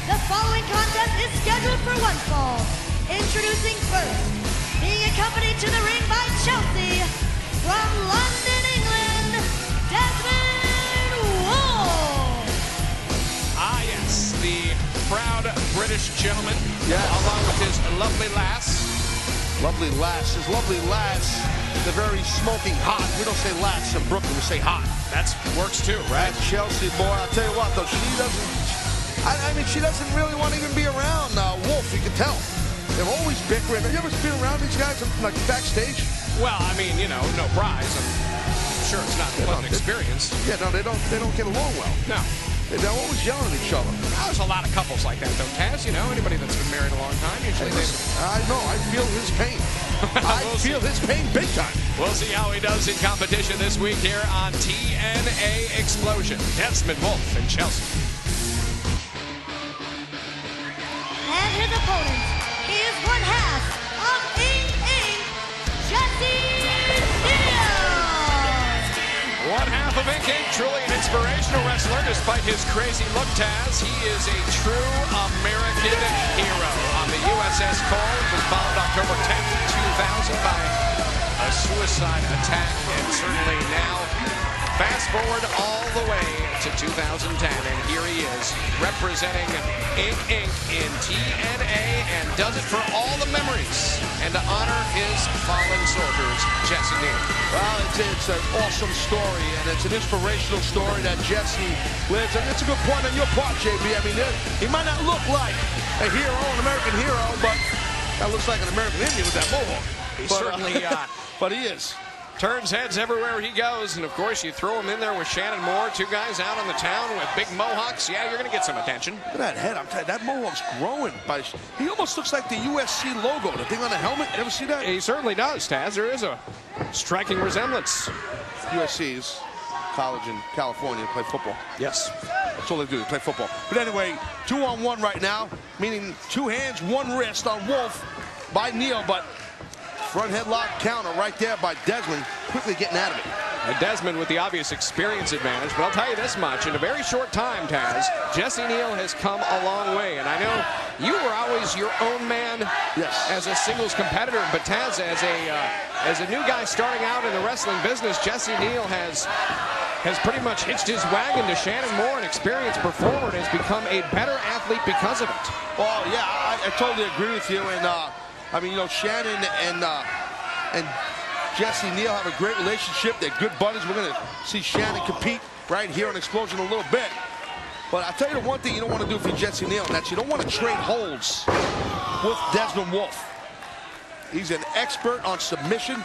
The following contest is scheduled for one fall. Introducing first, being accompanied to the ring by Chelsea, from London, England, Desmond Wolfe. Ah, yes, the proud British gentleman, along with his lovely lass. Lovely lass. His lovely lass, they're very smoking hot. We don't say lass in Brooklyn, we say hot. That works too, right? That Chelsea boy, I'll tell you what, though, she doesn't, I mean, she doesn't really want to even be around Wolfe, you can tell. They're always bickering. Have you ever been around these guys, like backstage? Well, I mean, you know, no prize. I'm sure it's not a pleasant experience. Yeah, no, they don't get along well. No. They're always yelling at each other. There's a lot of couples like that, though, Taz. You know, anybody that's been married a long time, usually I know, I feel his pain. I feel his pain big time. We'll see how he does in competition this week here on TNA Xplosion. Desmond Wolfe and Chelsea. And his opponent, he is one half of Inc. Jesse Neal. One half of Inc. Truly an inspirational wrestler despite his crazy look, Taz. He is a true American hero. On the USS Cole, was bombed October 10th, 2000 by a suicide attack. And certainly now, fast forward all the way to 2010, and here he is representing Inc. in TNA, and does it for all the memories and to honor his fallen soldiers, Jesse Neal. Well, it's an awesome story, and it's an inspirational story that Jesse lives. And it's a good point on your part, JB. I mean, he might not look like a hero, an American hero, but that looks like an American Indian with that mohawk. Certainly, but he is. Turns heads everywhere he goes, and of course you throw him in there with Shannon Moore, two guys out on the town with big mohawks. Yeah, you're going to get some attention. Look at that head. I'm telling you, that mohawk's growing. He almost looks like the USC logo, the thing on the helmet. You ever see that? He certainly does, Taz. There is a striking resemblance. USC's college in California, play football. Yes. That's all they do, they play football. But anyway, 2-on-1 right now, meaning two hands, one wrist on Wolfe by Neal, but front headlock counter right there by Desmond, quickly getting out of it. And Desmond with the obvious experience advantage, but I'll tell you this much, in a very short time, Taz, Jesse Neal has come a long way, and I know you were always your own man as a singles competitor, but Taz, as a new guy starting out in the wrestling business, Jesse Neal has pretty much hitched his wagon to Shannon Moore, an experienced performer, and has become a better athlete because of it. Well, yeah, I totally agree with you, and I mean, you know, Shannon and Jesse Neal have a great relationship. They're good buddies. We're going to see Shannon compete right here on Xplosion a little bit. But I'll tell you the one thing you don't want to do for Jesse Neal, and that's you don't want to trade holds with Desmond Wolfe. He's an expert on submission,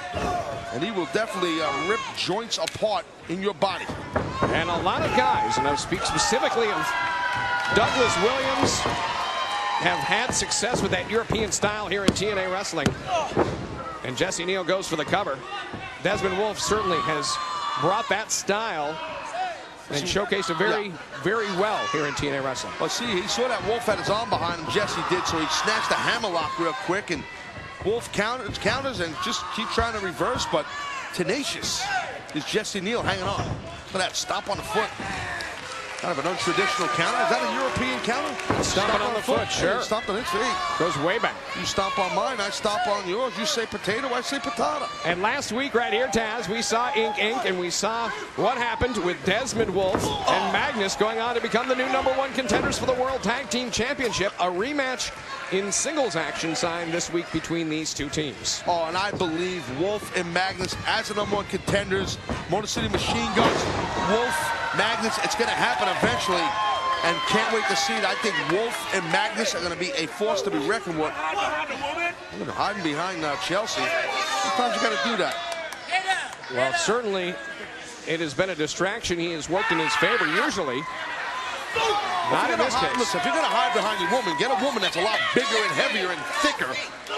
and he will definitely rip joints apart in your body. And a lot of guys, and I speak specifically of Douglas Williams, have had success with that European style here in TNA Wrestling. And Jesse Neal goes for the cover. Desmond Wolfe certainly has brought that style and showcased it very well here in TNA Wrestling. Well, see, he saw that Wolfe had his arm behind him. Jesse did, so he snatched the hammerlock real quick, and Wolfe counters and just keep trying to reverse, but tenacious is Jesse Neal hanging on. Look at that stomp on the foot. Kind of an untraditional counter. Is that a European counter? Stomping on the foot, sure. Hey, stomped on his feet. Goes way back. You stomp on mine, I stomp on yours. You say potato, I say patata. And last week right here, Taz, we saw Inc. and we saw what happened with Desmond Wolfe and Magnus going on to become the new #1 contenders for the World Tag Team Championship. A rematch in singles action signed this week between these two teams. Oh, and I believe Wolfe and Magnus as the #1 contenders. Motor City Machine Guns, Wolfe, Magnus, it's going to happen eventually, and can't wait to see it. I think Wolfe and Magnus are going to be a force to be reckoned with. Look at hiding behind Chelsea. Sometimes you got to do that. Well, certainly it has been a distraction. He has worked in his favor usually. Not in this case. Listen, if you're going to hide behind your woman, get a woman that's a lot bigger and heavier and thicker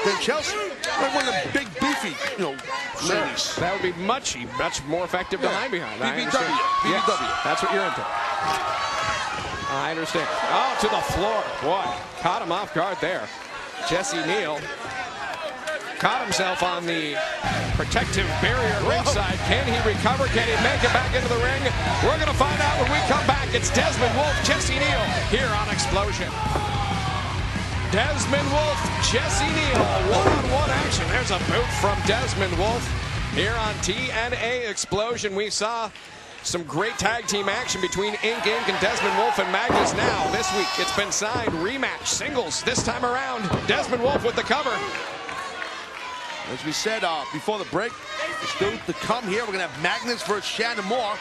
than Chelsea. Like one of the big, beefy, ladies. That would be much more effective to hide behind. BBW. Yes, that's what you're into. I understand. Oh, to the floor. Boy, caught him off guard there. Jesse Neal caught himself on the Protective barrier ringside. Can he recover? Can he make it back into the ring? We're going to find out when we come back. It's Desmond Wolfe, Jesse Neal here on Xplosion. Desmond Wolfe, Jesse Neal, one-on-one action. There's a boot from Desmond Wolfe here on TNA Xplosion. We saw some great tag team action between Inc and Desmond Wolfe and Magnus. Now, this week, it's been signed. Rematch, singles. This time around, Desmond Wolfe with the cover. As we said before the break, still to come here. We're going to have Magnus versus Shannon Moore.